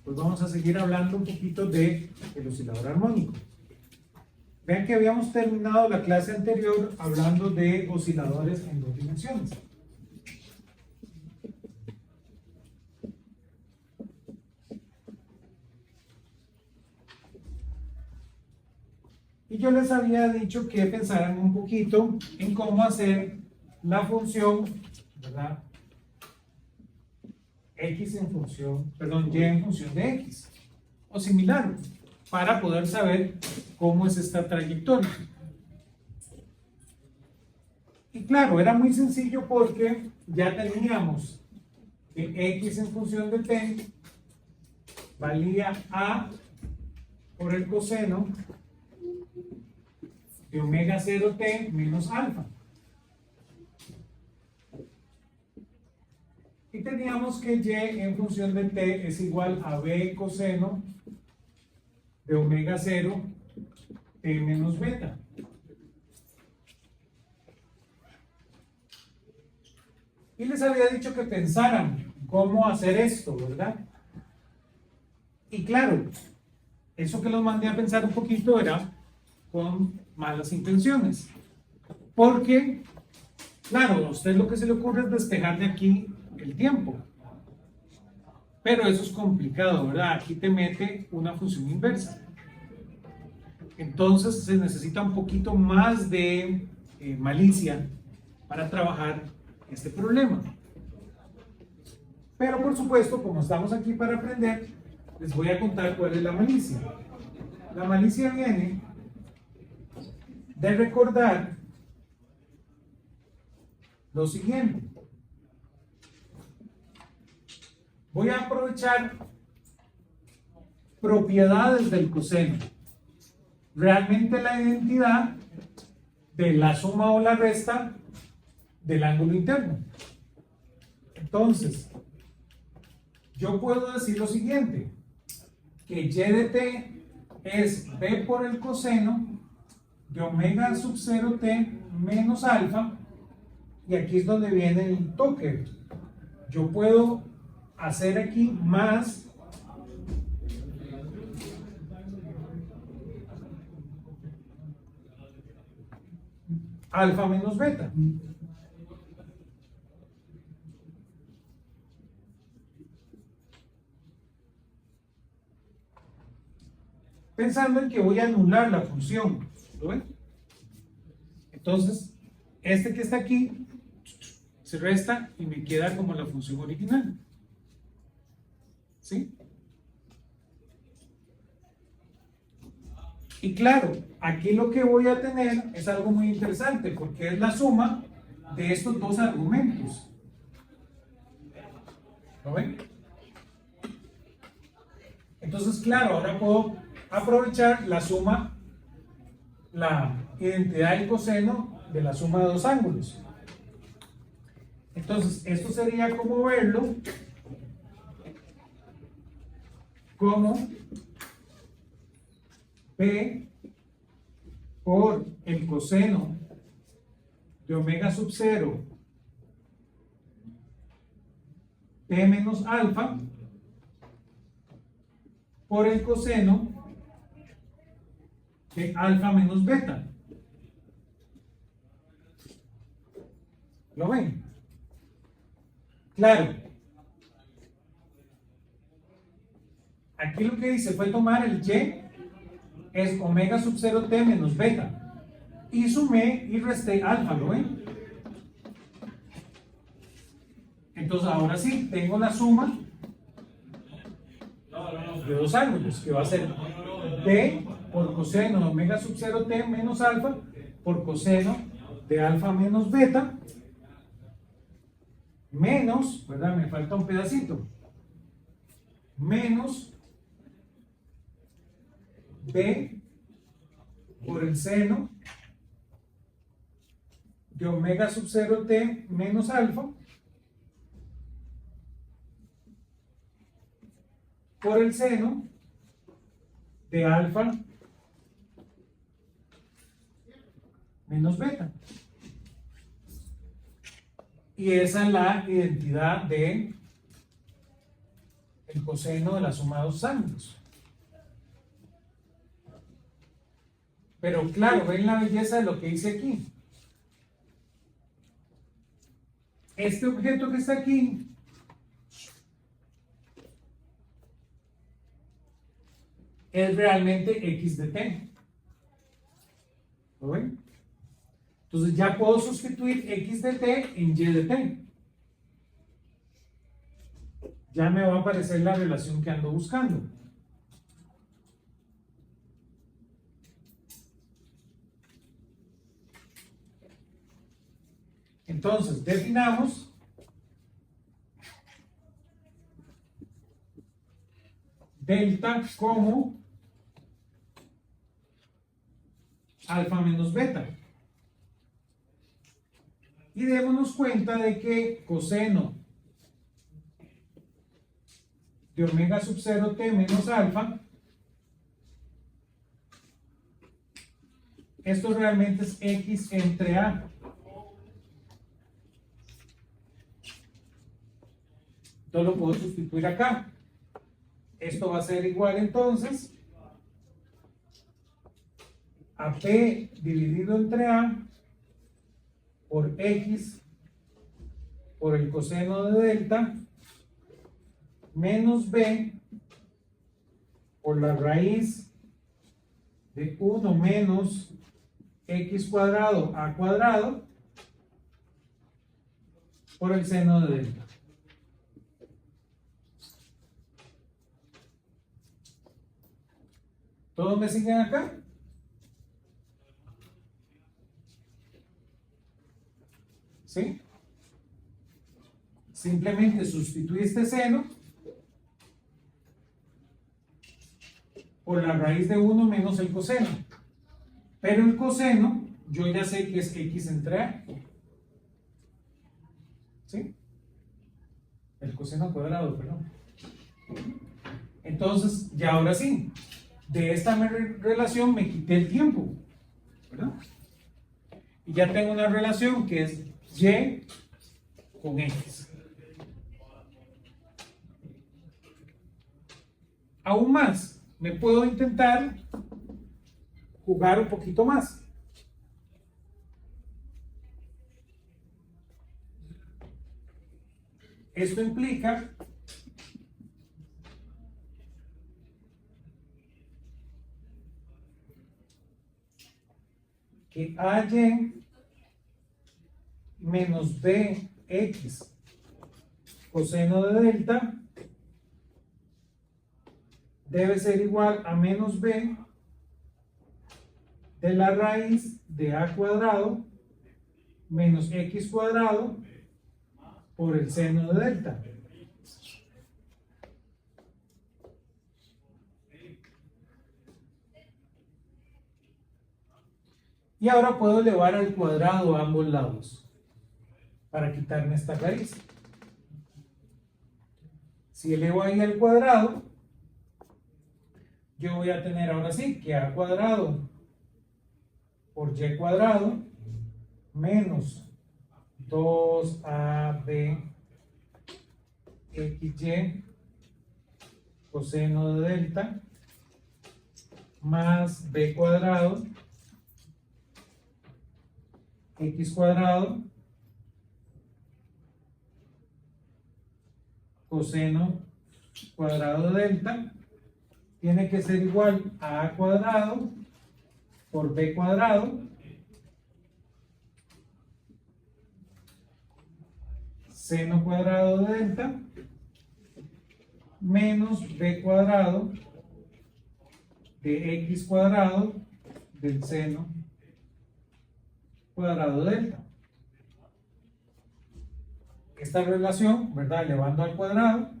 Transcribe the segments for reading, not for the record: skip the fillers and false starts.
pues vamos a seguir hablando un poquito del oscilador armónico. Vean que habíamos terminado la clase anterior hablando de osciladores en dos dimensiones. Y yo les había dicho que pensaran un poquito en cómo hacer la función, ¿verdad? X en función, perdón, Y en función de X, o similar, para poder saber cómo es esta trayectoria. Y claro, era muy sencillo porque ya teníamos que X en función de T valía A por el coseno de omega 0t menos alfa. Y teníamos que Y en función de t es igual a B coseno de omega 0 t menos beta. Y les había dicho que pensaran cómo hacer esto, ¿verdad? Y claro, eso que los mandé a pensar un poquito era con malas intenciones. Porque, claro, a usted lo que se le ocurre es despejar de aquí el tiempo. Pero eso es complicado, ¿verdad? Aquí te mete una función inversa. Entonces se necesita un poquito más de malicia para trabajar este problema. Pero por supuesto, como estamos aquí para aprender, les voy a contar cuál es la malicia. La malicia viene de recordar lo siguiente. Voy a aprovechar propiedades del coseno. Realmente la identidad de la suma o la resta del ángulo interno. Entonces, yo puedo decir lo siguiente, que Y de t es B por el coseno de omega sub 0t menos alfa, y aquí es donde viene el toque. Yo puedo hacer aquí más alfa menos beta. Pensando en que voy a anular la función. ¿Lo ven? Entonces, este que está aquí se resta y me queda como la función original. ¿Sí? Y claro, aquí lo que voy a tener es algo muy interesante porque es la suma de estos dos argumentos. ¿Lo ven? Entonces, claro, ahora puedo aprovechar la suma, la identidad del coseno de la suma de dos ángulos. Entonces, esto sería como verlo como P por el coseno de omega sub 0 T menos alfa por el coseno de alfa menos beta. ¿Lo ven? Claro. Aquí lo que hice fue tomar el Y, es omega sub 0t menos beta, y sumé y resté alfa, ¿lo ven? Entonces ahora sí, tengo la suma de dos ángulos, que va a ser B por coseno de omega sub 0t menos alfa por coseno de alfa menos beta, menos, ¿verdad? Me falta un pedacito, menos B por el seno de omega sub 0t menos alfa por el seno de alfa menos beta. Y esa es la identidad de el coseno de la suma de dos ángulos. Pero claro, ven la belleza de lo que dice aquí. Este objeto que está aquí es realmente x de t. ¿Lo ven? Entonces ya puedo sustituir x de t en y de t. Ya me va a aparecer la relación que ando buscando. Entonces, definamos delta como alfa menos beta. Y démonos cuenta de que coseno de omega sub 0 t menos alfa, esto realmente es x entre a. Entonces lo puedo sustituir acá. Esto va a ser igual entonces a p dividido entre a por x por el coseno de delta menos b por la raíz de 1 menos x cuadrado a cuadrado por el seno de delta. ¿Todos me siguen acá? ¿Sí? Simplemente sustituye este seno por la raíz de 1 menos el coseno. Pero el coseno, yo ya sé que es x entre a. ¿Sí? El coseno cuadrado, perdón. Entonces, ya ahora sí, de esta relación me quité el tiempo, ¿verdad? Y ya tengo una relación que es y con x. Aún más, me puedo intentar jugar un poquito más. Esto implica que AY menos BX coseno de delta debe ser igual a menos B de la raíz de A cuadrado menos X cuadrado por el seno de delta. Y ahora puedo elevar al cuadrado a ambos lados para quitarme esta raíz. Si elevo ahí al cuadrado, yo voy a tener ahora sí que a cuadrado por y cuadrado menos 2ab xy coseno de delta más b cuadrado x cuadrado coseno cuadrado de delta tiene que ser igual a a cuadrado por b cuadrado seno cuadrado de delta menos b cuadrado de x cuadrado del seno cuadrado de delta. Esta relación, ¿verdad? Elevando al cuadrado,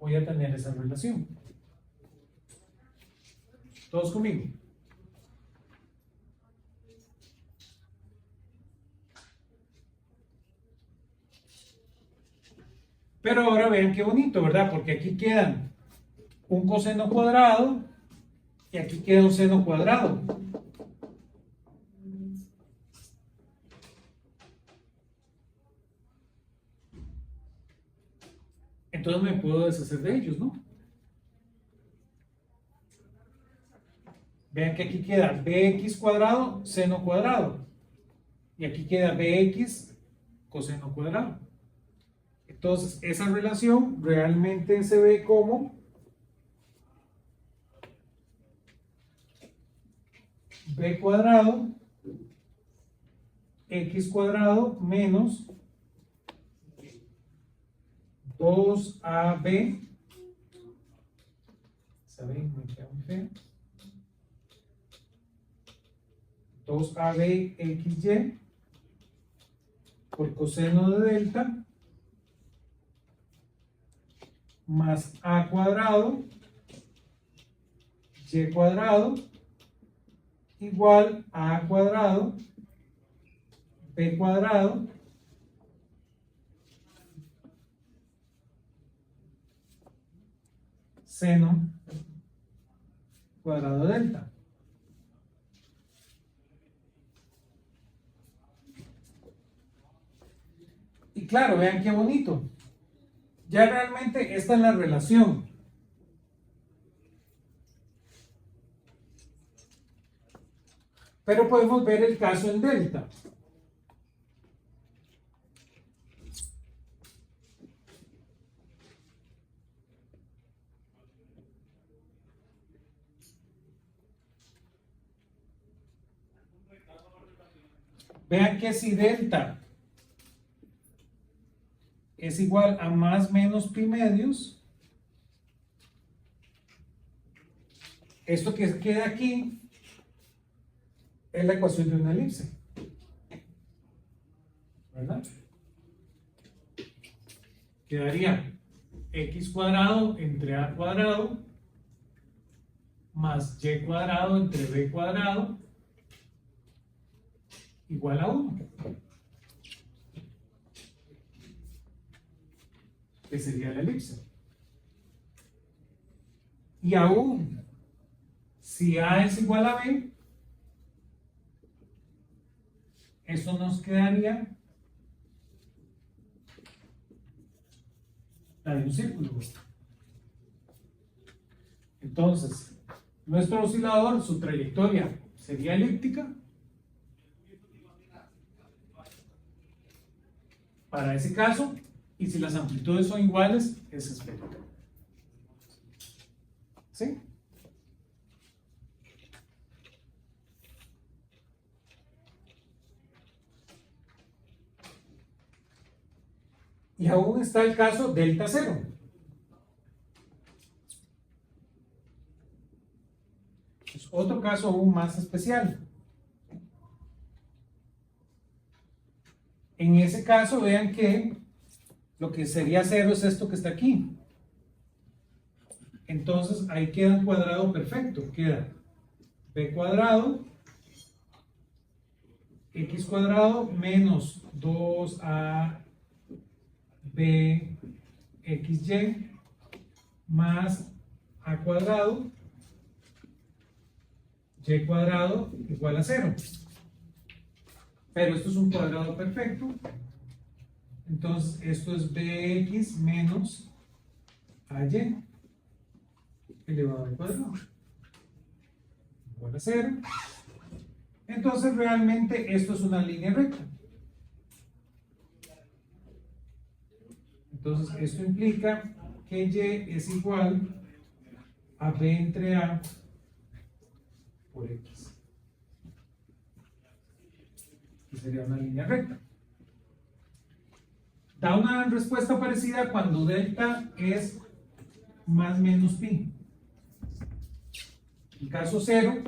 voy a tener esa relación. ¿Todos conmigo? Pero ahora vean qué bonito, ¿verdad? Porque aquí quedan un coseno cuadrado y aquí queda un seno cuadrado. Entonces me puedo deshacer de ellos, ¿no? Vean que aquí queda bx cuadrado, seno cuadrado. Y aquí queda bx coseno cuadrado. Entonces, esa relación realmente se ve como b cuadrado x cuadrado menos 2ab, ¿saben? Me queda muy feo. 2ab xy por coseno de delta más a cuadrado y cuadrado igual a cuadrado b cuadrado seno cuadrado delta. Y claro, vean qué bonito. Ya realmente esta es la relación. Pero podemos ver el caso en delta. Vean que si delta es igual a más menos pi medios, esto que queda aquí es la ecuación de una elipse, ¿verdad? Quedaría x cuadrado entre a cuadrado más y cuadrado entre b cuadrado igual a 1, que sería la elipse. Y aún, si a es igual a b, eso nos quedaría la de un círculo. Entonces, nuestro oscilador, su trayectoria sería elíptica para ese caso, y si las amplitudes son iguales, es esférica. ¿Sí? Y aún está el caso delta cero. Es otro caso aún más especial. En ese caso, vean que lo que sería cero es esto que está aquí. Entonces, ahí queda un cuadrado perfecto. Queda b cuadrado, x cuadrado menos 2ab xy más a cuadrado y cuadrado igual a 0. Pero esto es un cuadrado perfecto. Entonces, esto es bx menos ay elevado al cuadrado igual a 0. Entonces, realmente esto es una línea recta. Entonces, esto implica que y es igual a b entre a por x. Y sería una línea recta. Da una respuesta parecida cuando delta es más menos pi. El caso 0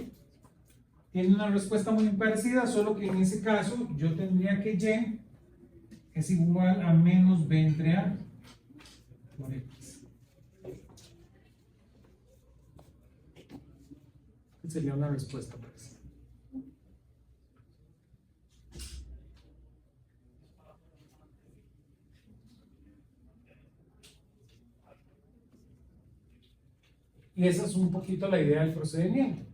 tiene una respuesta muy parecida, solo que en ese caso yo tendría que y es igual a menos b entre a por x. Sería una respuesta parecida. Y esa es un poquito la idea del procedimiento.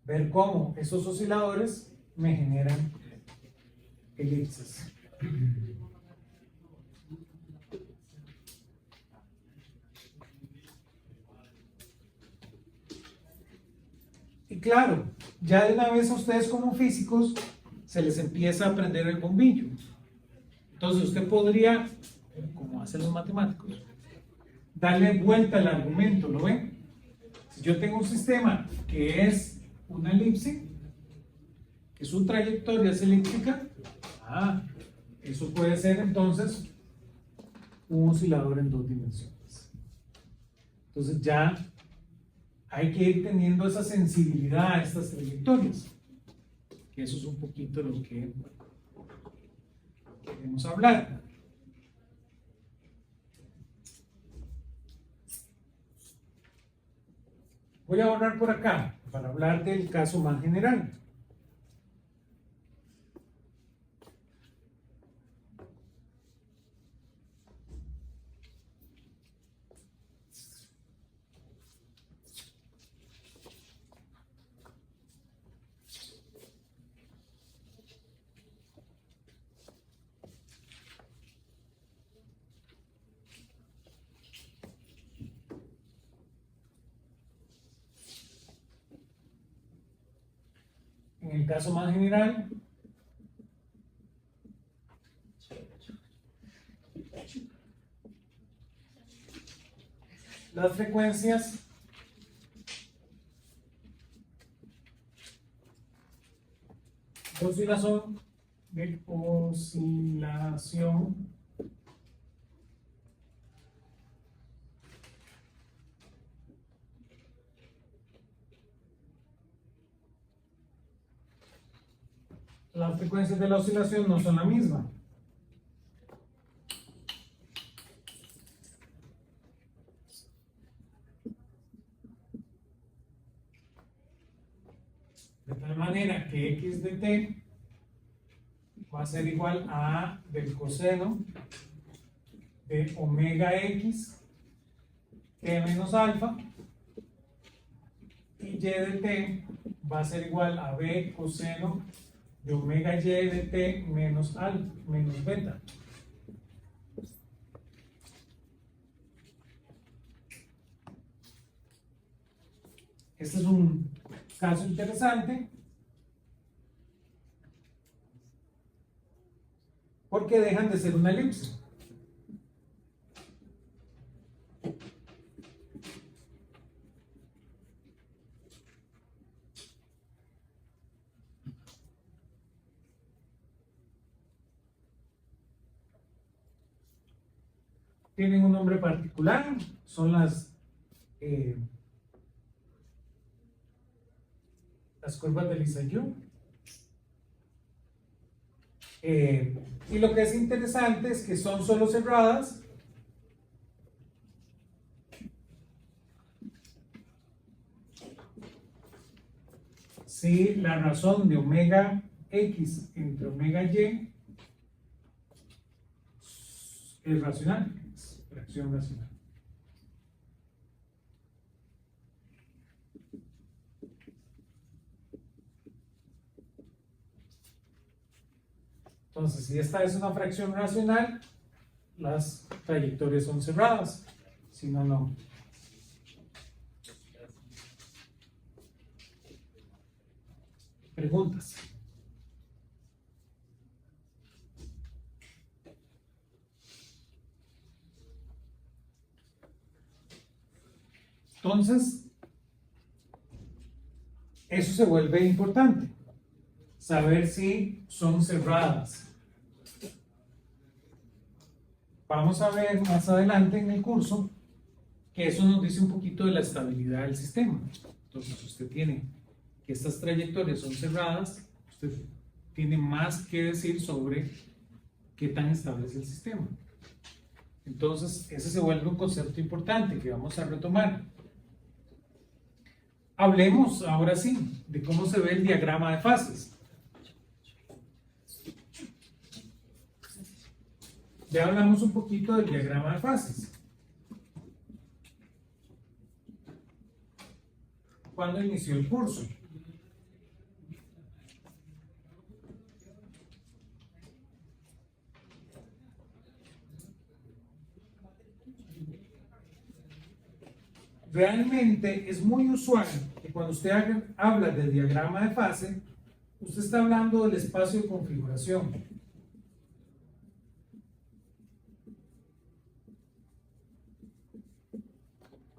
Ver cómo esos osciladores me generan elipses. Y claro, ya de una vez a ustedes como físicos se les empieza a prender el bombillo. Entonces usted podría, como hacen los matemáticos, darle vuelta al argumento, ¿lo ven? Si yo tengo un sistema que es una elipse, que su trayectoria es elíptica, eso puede ser entonces un oscilador en 2 dimensiones. Entonces ya hay que ir teniendo esa sensibilidad a estas trayectorias, que eso es un poquito lo que queremos hablar. Voy a borrar por acá para hablar del caso más general. En el caso más general, las frecuencias de oscilación las frecuencias de la oscilación no son la misma. De tal manera que x de t va a ser igual a A del coseno de omega x t menos alfa, y y de t va a ser igual a b coseno de omega y de t menos alfa, menos beta. Este es un caso interesante porque dejan de ser una elipse. Tienen un nombre particular, son las curvas de Lissajous. Y lo que es interesante es que son solo cerradas si la razón de omega x entre omega y es racional, es fracción racional. Entonces, si esta es una fracción racional, las trayectorias son cerradas, si no, no. Preguntas. Entonces, eso se vuelve importante, saber si son cerradas. Vamos a ver más adelante en el curso que eso nos dice un poquito de la estabilidad del sistema. Entonces, usted tiene que estas trayectorias son cerradas, usted tiene más que decir sobre qué tan estable es el sistema. Entonces, ese se vuelve un concepto importante que vamos a retomar. Hablemos ahora sí de cómo se ve el diagrama de fases. Ya hablamos un poquito del diagrama de fases. cuando inició el curso. Realmente es muy usual que cuando usted habla de diagrama de fase, usted está hablando del espacio de configuración.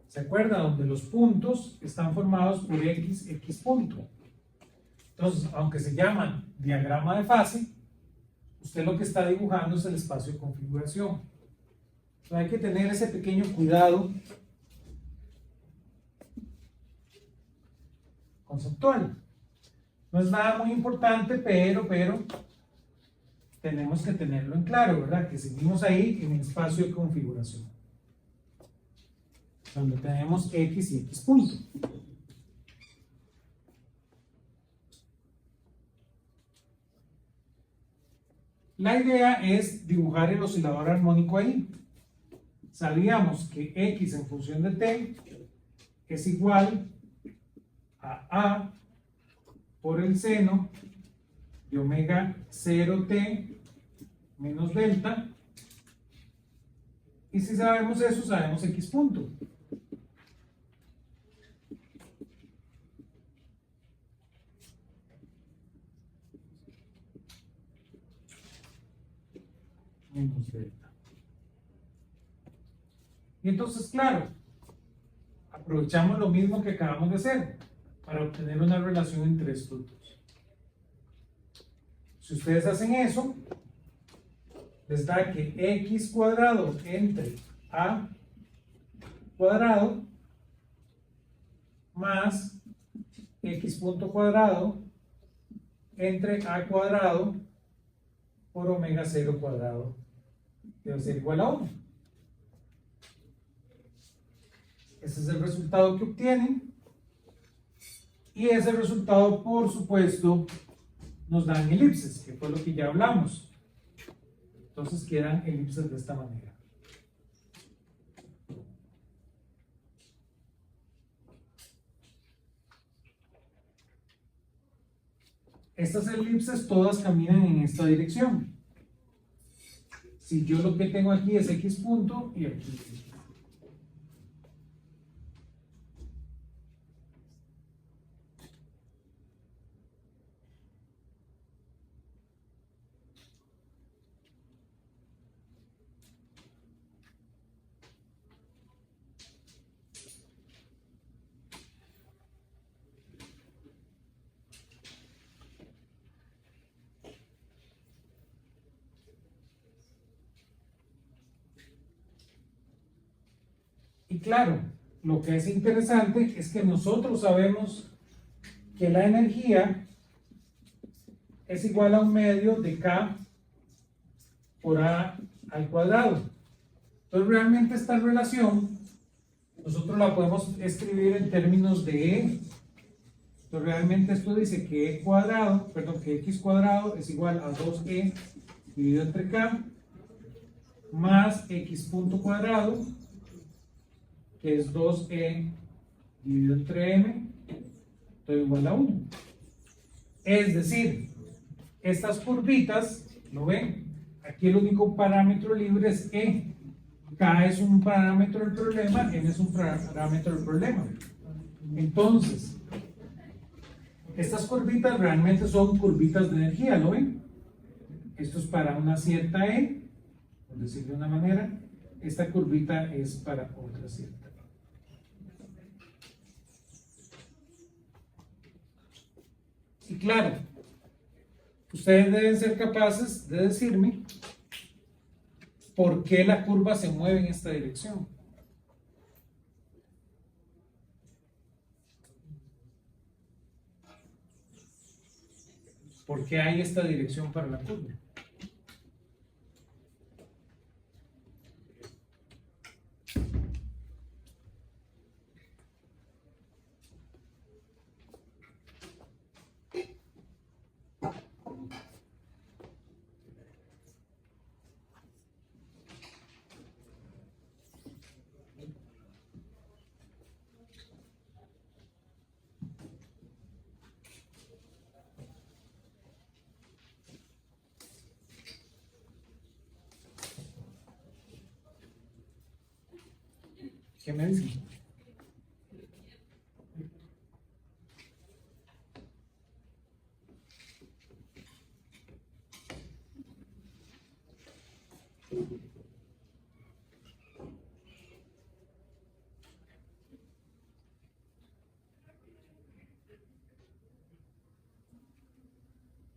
¿Se acuerda? Donde los puntos están formados por X punto. Entonces, aunque se llama diagrama de fase, usted lo que está dibujando es el espacio de configuración. Entonces, hay que tener ese pequeño cuidado conceptual. No es nada muy importante, pero tenemos que tenerlo en claro, ¿verdad? Que seguimos ahí en el espacio de configuración, donde tenemos X y X punto. La idea es dibujar el oscilador armónico ahí. Sabíamos que X en función de T es igual a por el seno de omega 0t menos delta. Y si sabemos eso, sabemos X punto. Menos delta. Y entonces, claro, aprovechamos lo mismo que acabamos de hacer para obtener una relación entre estos dos. Si ustedes hacen eso, les da que x cuadrado entre a cuadrado más x punto cuadrado entre a cuadrado por omega 0 cuadrado debe ser igual a 1. Ese es el resultado que obtienen. Y ese resultado, por supuesto, nos dan elipses, que fue lo que ya hablamos. Entonces quedan elipses de esta manera. Estas elipses todas caminan en esta dirección. Si yo lo que tengo aquí es X punto y aquí es X. Y claro, lo que es interesante es que nosotros sabemos que la energía es igual a un medio de K por A al cuadrado. Entonces realmente esta relación nosotros la podemos escribir en términos de E. Entonces realmente esto dice que E cuadrado, perdón, que X cuadrado es igual a 2E dividido entre K más X punto cuadrado, que es 2E dividido entre M, todo igual a 1. Es decir, estas curvitas, ¿lo ven? Aquí el único parámetro libre es E. K es un parámetro del problema, N es un parámetro del problema. Entonces, estas curvitas realmente son curvitas de energía, ¿lo ven? Esto es para una cierta E, por decirlo de una manera. Esta curvita es para otra cierta E. Y claro, ustedes deben ser capaces de decirme por qué la curva se mueve en esta dirección. ¿Por qué hay esta dirección para la curva? ¿Qué me dicen?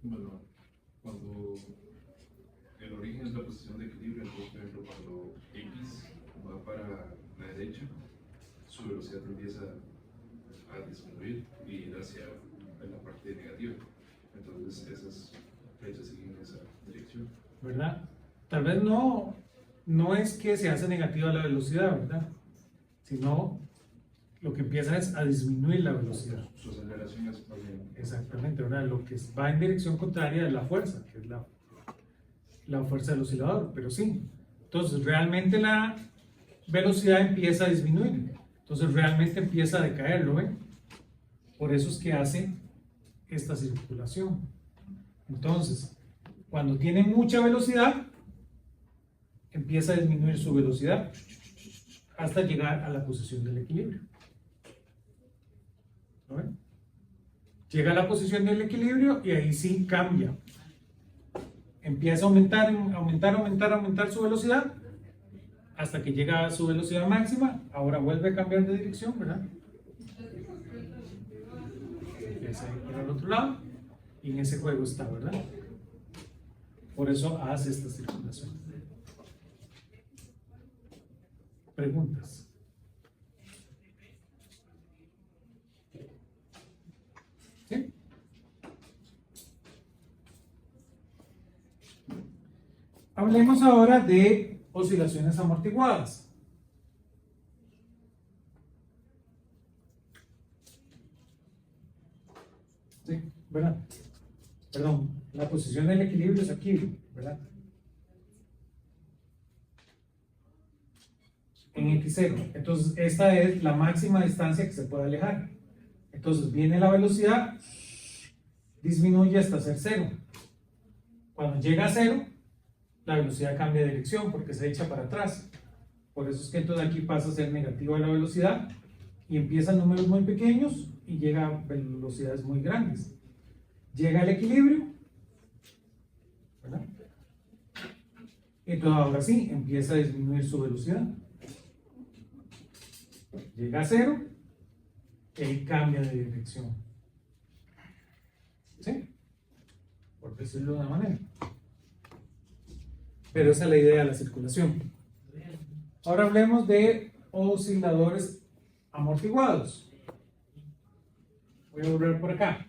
Bueno, cuando el origen es la posición de equilibrio, entonces, por ejemplo, cuando X va para la derecha, su velocidad empieza a disminuir y ir hacia la parte negativa. Entonces, esas flechas siguen esa dirección. ¿Verdad? Tal vez no es que se hace negativa la velocidad, ¿verdad? Sino lo que empieza es a disminuir la velocidad. Su aceleración es más bien. Exactamente, ¿verdad? Lo que va en dirección contraria es la fuerza, que es la fuerza del oscilador, pero sí. Entonces, realmente la velocidad empieza a disminuir. Entonces, realmente empieza a decaer, ¿lo ven? Por eso es que hace esta circulación. Entonces, cuando tiene mucha velocidad, empieza a disminuir su velocidad hasta llegar a la posición del equilibrio. ¿Lo ven? Llega a la posición del equilibrio y ahí sí cambia. Empieza a aumentar su velocidad hasta que llega a su velocidad máxima. Ahora vuelve a cambiar de dirección, ¿verdad? Empieza a ir por el otro lado y en ese juego está, ¿verdad? Por eso hace esta circulación. Preguntas. ¿Sí? Hablemos ahora de oscilaciones amortiguadas. Sí, ¿verdad? Perdón, la posición del equilibrio es aquí, ¿verdad? En x0. Entonces, esta es la máxima distancia que se puede alejar. Entonces, viene la velocidad, disminuye hasta ser 0. Cuando llega a 0, la velocidad cambia de dirección porque se echa para atrás. Por eso es que entonces aquí pasa a ser negativa la velocidad y empiezan números muy pequeños y llega a velocidades muy grandes. Llega al equilibrio, ¿verdad? Entonces ahora sí, empieza a disminuir su velocidad. Llega a 0 y ahí cambia de dirección. ¿Sí? Por decirlo de una manera. Pero esa es la idea de la circulación. Ahora hablemos de osciladores amortiguados. Voy a volver por acá.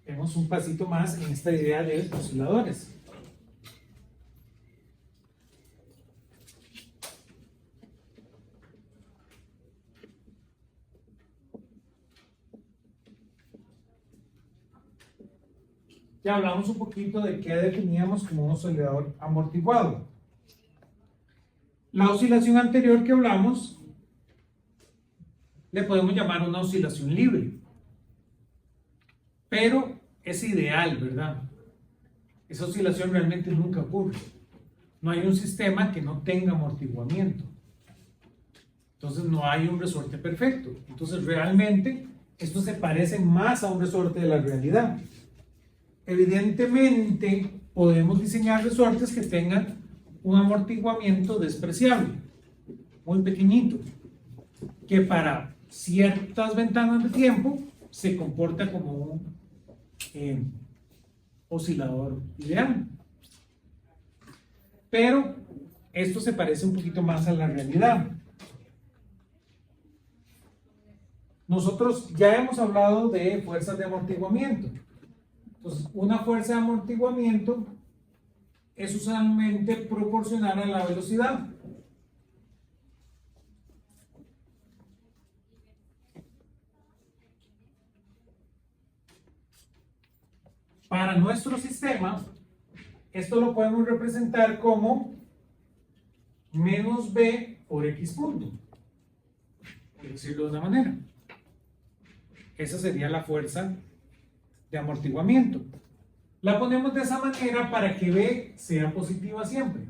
Tenemos un pasito más en esta idea de osciladores. Ya hablamos un poquito de qué definíamos como un oscilador amortiguado. La oscilación anterior que hablamos le podemos llamar una oscilación libre. Pero es ideal, ¿verdad? Esa oscilación realmente nunca ocurre. No hay un sistema que no tenga amortiguamiento. Entonces no hay un resorte perfecto. Entonces realmente esto se parece más a un resorte de la realidad. Evidentemente podemos diseñar resortes que tengan un amortiguamiento despreciable, muy pequeñito, que para ciertas ventanas de tiempo se comporta como un oscilador ideal. Pero esto se parece un poquito más a la realidad. Nosotros ya hemos hablado de fuerzas de amortiguamiento. Entonces, una fuerza de amortiguamiento es usualmente proporcional a la velocidad. Para nuestro sistema, Esto lo podemos representar como menos b por x punto, por decirlo de una manera. Esa sería la fuerza de amortiguamiento. La ponemos de esa manera para que b sea positiva siempre.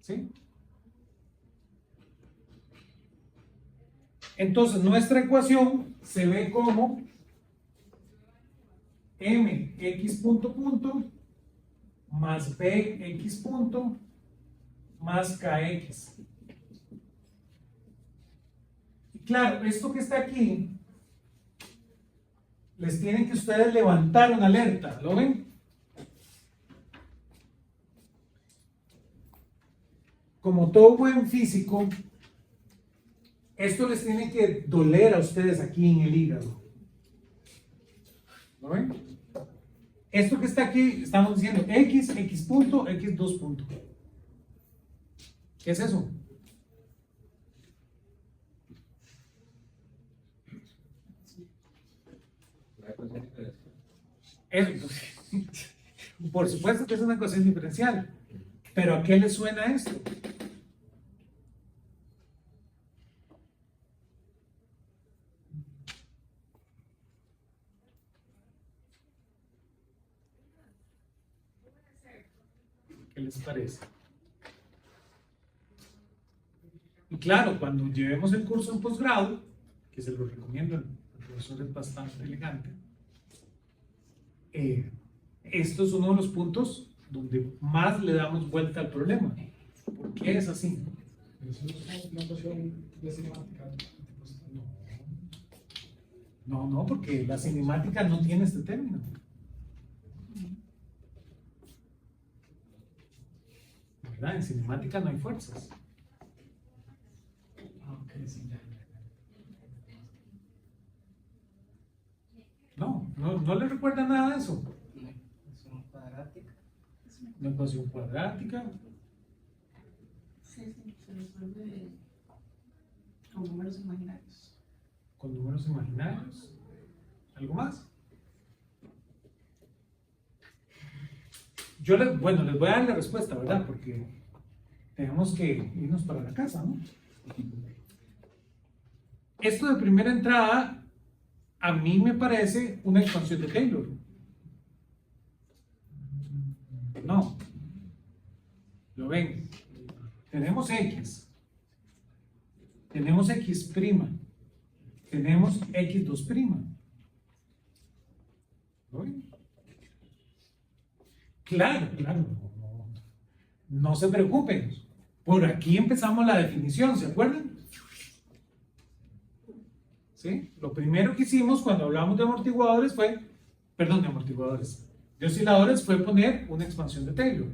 ¿Sí? Entonces nuestra ecuación se ve como mx punto punto más bx punto más kx. Y claro, esto que está aquí les tienen que ustedes levantar una alerta, ¿lo ven? Como todo buen físico, esto les tiene que doler a ustedes aquí en el hígado. ¿Lo ven? Esto que está aquí, estamos diciendo x punto, x2 punto. ¿Qué es eso? Por supuesto que es una ecuación diferencial. ¿Pero a qué le suena esto? ¿Qué les parece? Y claro, cuando llevemos el curso en posgrado, que se lo recomiendo, el profesor es bastante elegante, esto es uno de los puntos donde más le damos vuelta al problema. ¿Por qué es así? Eso no es una ecuación de cinemática. No, porque la cinemática no tiene este término. ¿Verdad? En cinemática no hay fuerzas. Ok, sí, ya. No le recuerda nada de eso. Ecuación cuadrática. Una ecuación cuadrática. Sí, se resuelve con números imaginarios. Con números imaginarios. ¿Algo más? Les voy a dar la respuesta, ¿verdad? Porque tenemos que irnos para la casa, ¿no? Esto de primera entrada a mí me parece una expansión de Taylor. No. ¿Lo ven? Tenemos X. Tenemos X'. Tenemos X2'. ¿Lo ven? Claro. No se preocupen. Por aquí empezamos la definición, ¿se acuerdan? ¿Sí? Lo primero que hicimos cuando hablamos de amortiguadores de osciladores fue poner una expansión de Taylor.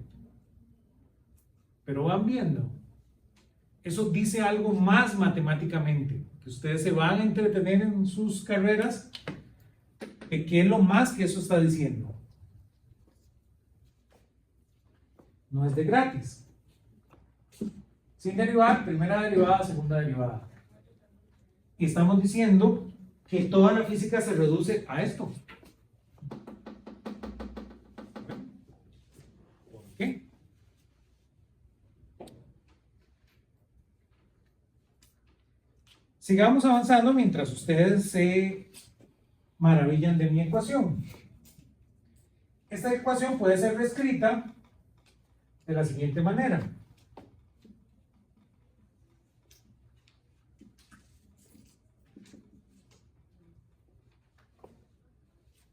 Pero van viendo, eso dice algo más matemáticamente, que ustedes se van a entretener en sus carreras, de qué es lo más que eso está diciendo. No es de gratis. Sin derivar, primera derivada, segunda derivada. Y estamos diciendo que toda la física se reduce a esto. ¿Por qué? Sigamos avanzando mientras ustedes se maravillan de mi ecuación. Esta ecuación puede ser reescrita de la siguiente manera.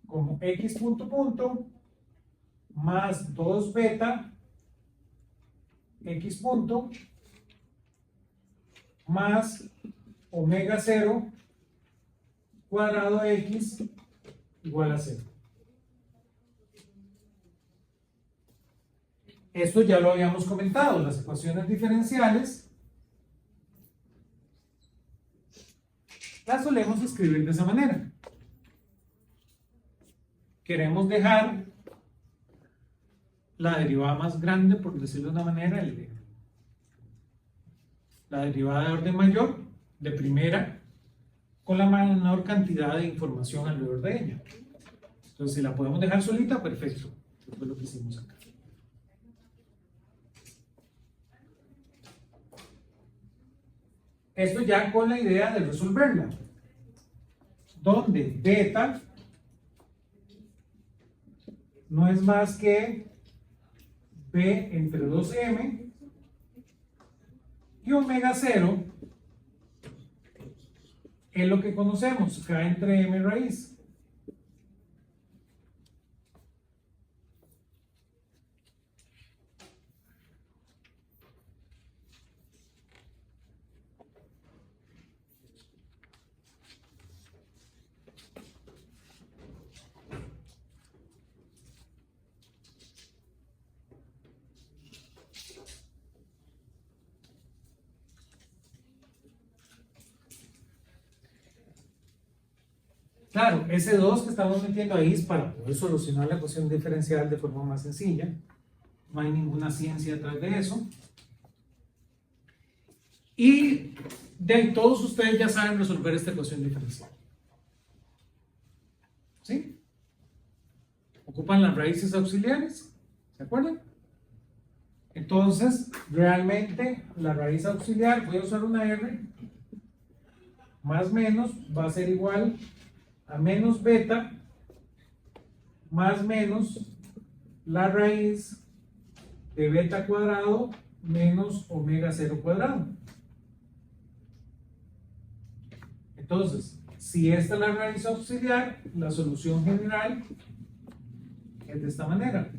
Como x punto punto más 2 beta x punto más omega 0 cuadrado x igual a 0. Esto ya lo habíamos comentado, las ecuaciones diferenciales las solemos escribir de esa manera. Queremos dejar la derivada más grande, por decirlo de una manera, la derivada de orden mayor, de primera, con la menor cantidad de información alrededor de ella. Entonces, si la podemos dejar solita, perfecto. Esto fue lo que hicimos acá. Esto ya con la idea de resolverla, donde beta no es más que B entre 2M y omega 0 es lo que conocemos, K entre M raíz. Claro, ese 2 que estamos metiendo ahí es para poder solucionar la ecuación diferencial de forma más sencilla. No hay ninguna ciencia detrás de eso. Y de todos ustedes ya saben resolver esta ecuación diferencial. ¿Sí? Ocupan las raíces auxiliares. ¿Se acuerdan? Entonces, realmente la raíz auxiliar, voy a usar una R, más menos va a ser igual a menos beta más menos la raíz de beta cuadrado menos omega 0 cuadrado. Entonces, si esta es la raíz auxiliar, la solución general es de esta manera.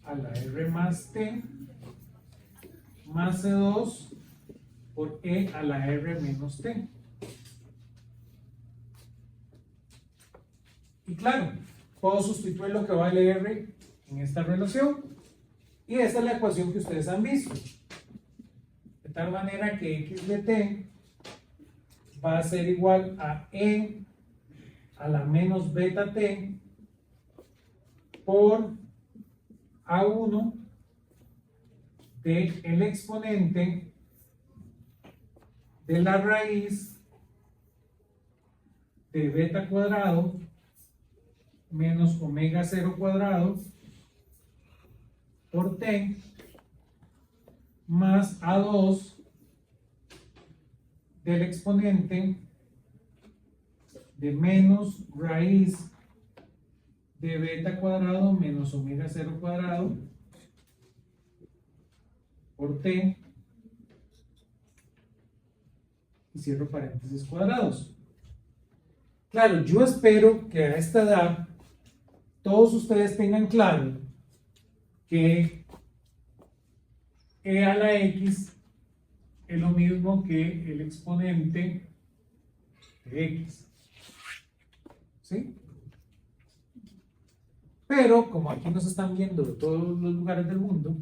A la R más T más C2 por E a la R menos T. Y claro, puedo sustituir lo que vale R en esta relación. Y esta es la ecuación que ustedes han visto. De tal manera que X de T va a ser igual a E a la menos beta T por A1 de el exponente de la raíz de beta cuadrado menos omega 0 cuadrado por T más A2 del exponente de menos raíz de beta cuadrado menos omega 0 cuadrado por T y cierro paréntesis cuadrados. Claro, yo espero que a esta edad todos ustedes tengan claro que E a la X es lo mismo que el exponente de X. ¿Sí? Pero como aquí nos están viendo de todos los lugares del mundo,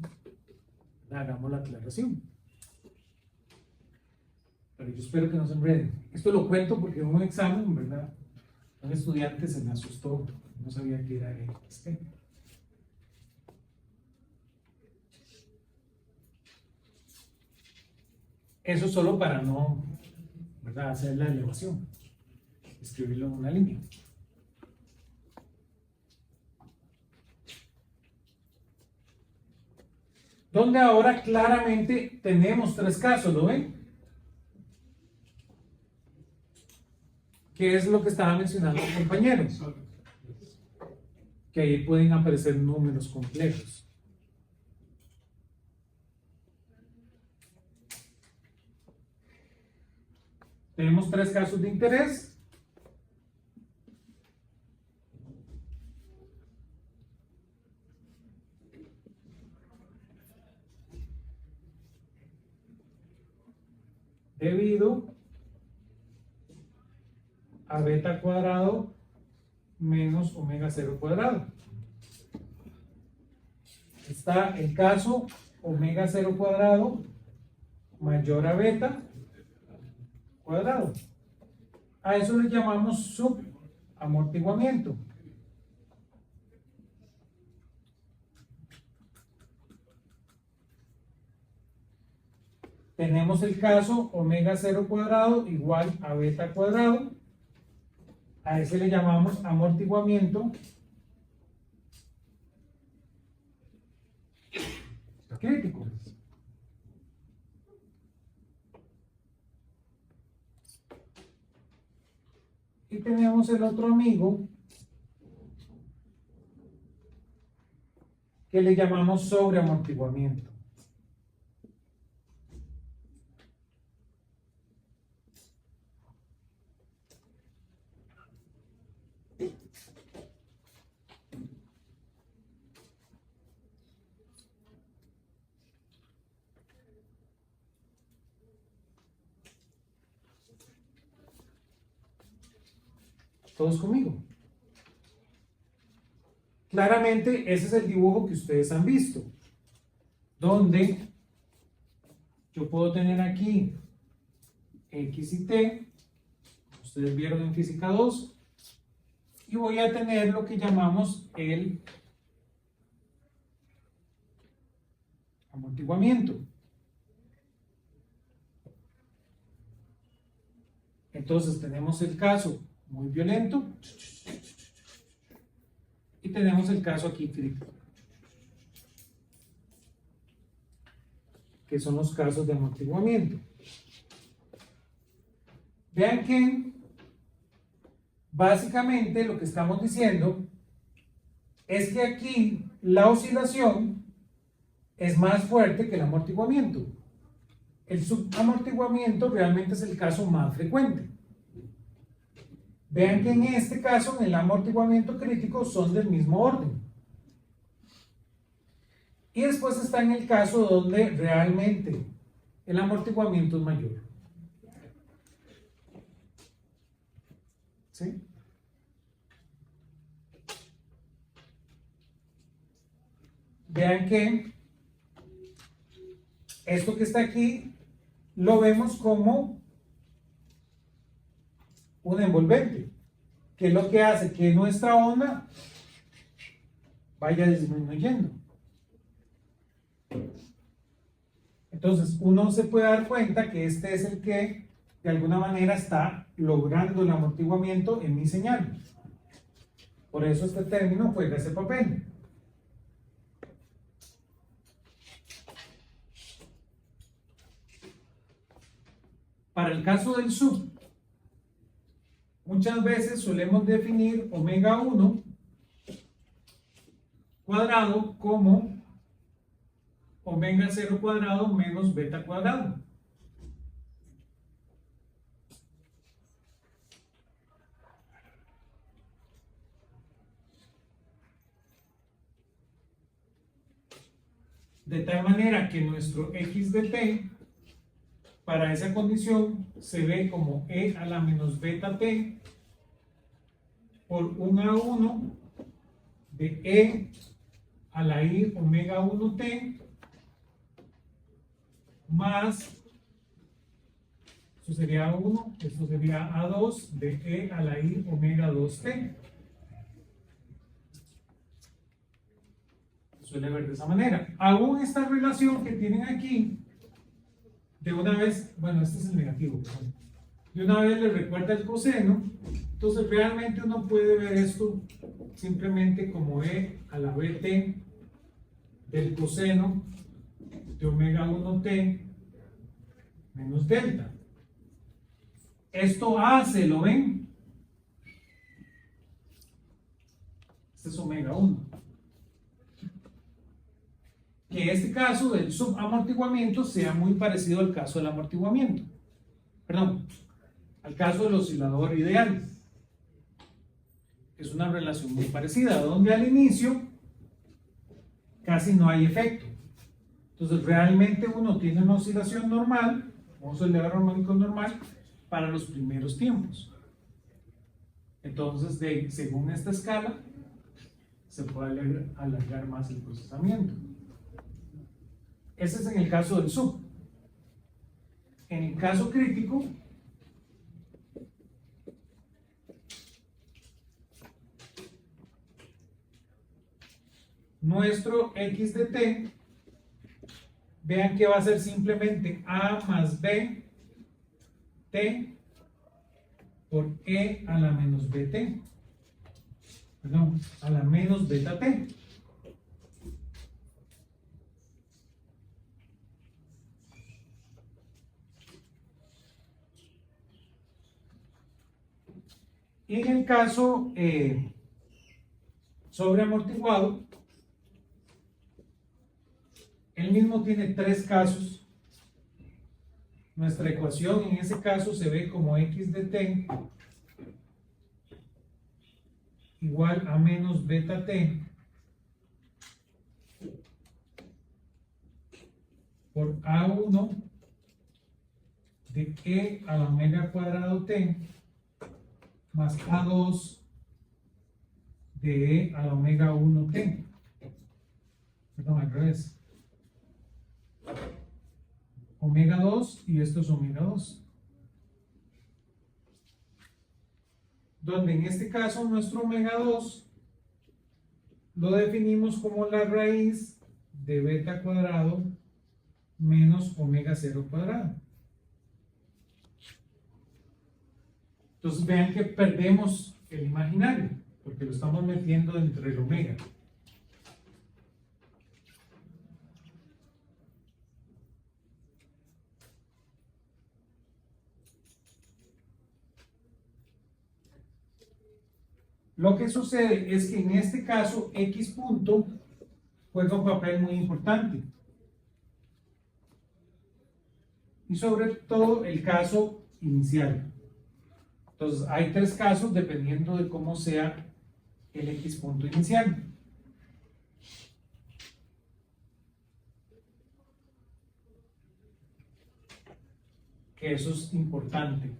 hagamos la aclaración. Pero yo espero que no se enreden. Esto lo cuento porque en un examen, ¿verdad? Un estudiante se me asustó, no sabía qué era X. Eso solo para no, ¿verdad?, hacer la elevación, escribirlo en una línea. Donde ahora claramente tenemos tres casos, ¿lo ven? ¿Qué es lo que estaba mencionando el compañero? Que ahí pueden aparecer números complejos. Tenemos tres casos de interés. Debido a beta cuadrado menos omega 0 cuadrado. Está el caso omega 0 cuadrado mayor a beta cuadrado. A eso le llamamos subamortiguamiento. tenemos el caso omega 0 cuadrado igual a beta cuadrado. A ese le llamamos amortiguamiento crítico. Y tenemos el otro amigo que le llamamos sobreamortiguamiento. ¿Todos conmigo? Claramente ese es el dibujo que ustedes han visto, donde yo puedo tener aquí X y T, ustedes vieron en física 2, y voy a tener lo que llamamos el amortiguamiento. Entonces tenemos el caso muy violento y tenemos el caso aquí crítico, que son los casos de amortiguamiento. Vean que básicamente lo que estamos diciendo es que aquí la oscilación es más fuerte que el amortiguamiento. El subamortiguamiento realmente es el caso más frecuente. Vean que en este caso, en el amortiguamiento crítico, son del mismo orden. Y después está en el caso donde realmente el amortiguamiento es mayor. ¿Sí? Vean que esto que está aquí lo vemos como un envolvente, que es lo que hace que nuestra onda vaya disminuyendo. Entonces uno se puede dar cuenta que este es el que de alguna manera está logrando el amortiguamiento en mi señal. Por eso este término juega ese papel. Para el caso del sub, muchas veces solemos definir omega 1 cuadrado como omega 0 cuadrado menos beta cuadrado. De tal manera que nuestro x de t para esa condición se ve como e a la menos beta t por 1 a 1 de e a la i omega 1t más, esto sería 1, esto sería a2 de e a la i omega 2t. Suele ver de esa manera. Aún esta relación que tienen aquí, de una vez, bueno, este es el negativo, perdón. De una vez les recuerda el coseno. Entonces realmente uno puede ver esto simplemente como e a la bt del coseno de omega 1t menos delta. Esto hace, ¿lo ven? Este es omega 1. Que este caso del subamortiguamiento sea muy parecido al caso del amortiguamiento. Perdón, al caso del oscilador ideal. Es una relación muy parecida, donde al inicio casi no hay efecto. Entonces realmente uno tiene una oscilación normal, un oscilador armónico normal, para los primeros tiempos. Entonces, según esta escala, se puede alargar más el procesamiento. Ese es en el caso del sub. En el caso crítico, nuestro x de t vean que va a ser simplemente A más B T por E a la menos BT. Perdón, a la menos beta T. Y en el caso sobreamortiguado, él mismo tiene tres casos. Nuestra ecuación en ese caso se ve como x de t igual a menos beta t por a1 de e a la omega cuadrado t más a2 de e a la omega 1t. Perdón, al revés. Omega 2 y esto es omega 2. Donde en este caso nuestro omega 2 lo definimos como la raíz de beta cuadrado menos omega 0 cuadrado. Entonces vean que perdemos el imaginario, porque lo estamos metiendo entre el omega. Lo que sucede es que en este caso X punto juega un papel muy importante. Y sobre todo el caso inicial. Entonces hay tres casos dependiendo de cómo sea el X punto inicial. Que eso es importante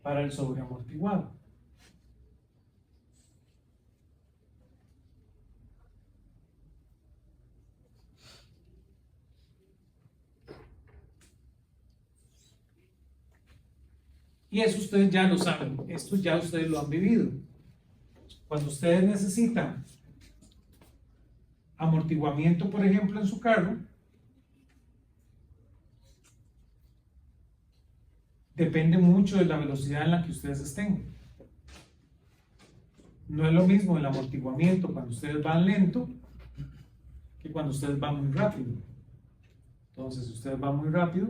para el sobreamortiguado. Y eso ustedes ya lo saben, esto ya ustedes lo han vivido. Cuando ustedes necesitan amortiguamiento, por ejemplo, en su carro, depende mucho de la velocidad en la que ustedes estén. No es lo mismo el amortiguamiento cuando ustedes van lento que cuando ustedes van muy rápido. Entonces, si ustedes van muy rápido,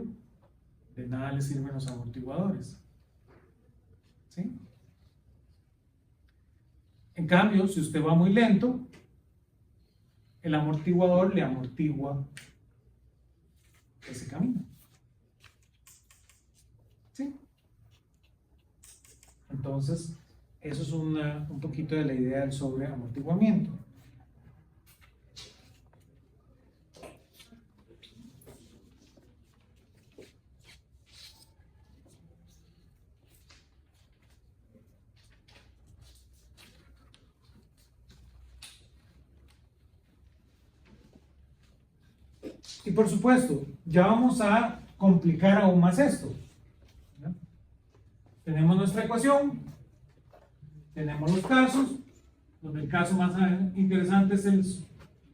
de nada les sirven los amortiguadores. ¿Sí? En cambio, si usted va muy lento, el amortiguador le amortigua ese camino. ¿Sí? Entonces, eso es un poquito de la idea del sobreamortiguamiento. Y por supuesto, ya vamos a complicar aún más esto. ¿Ya? Tenemos nuestra ecuación, tenemos los casos, donde el caso más interesante es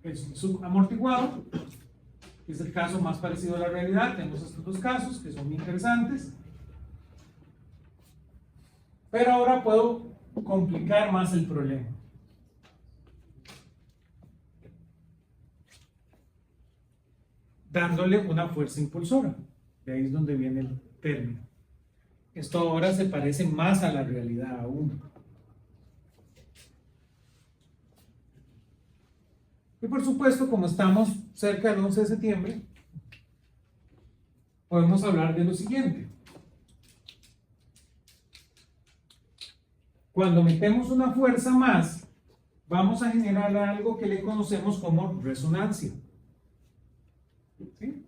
el subamortiguado, que es el caso más parecido a la realidad. Tenemos estos dos casos que son muy interesantes. Pero ahora puedo complicar más el problema. Dándole una fuerza impulsora. De ahí es donde viene el término. Esto ahora se parece más a la realidad aún. Y por supuesto, como estamos cerca del 11 de septiembre, podemos hablar de lo siguiente. Cuando metemos una fuerza más, vamos a generar algo que le conocemos como resonancia. ¿Sí?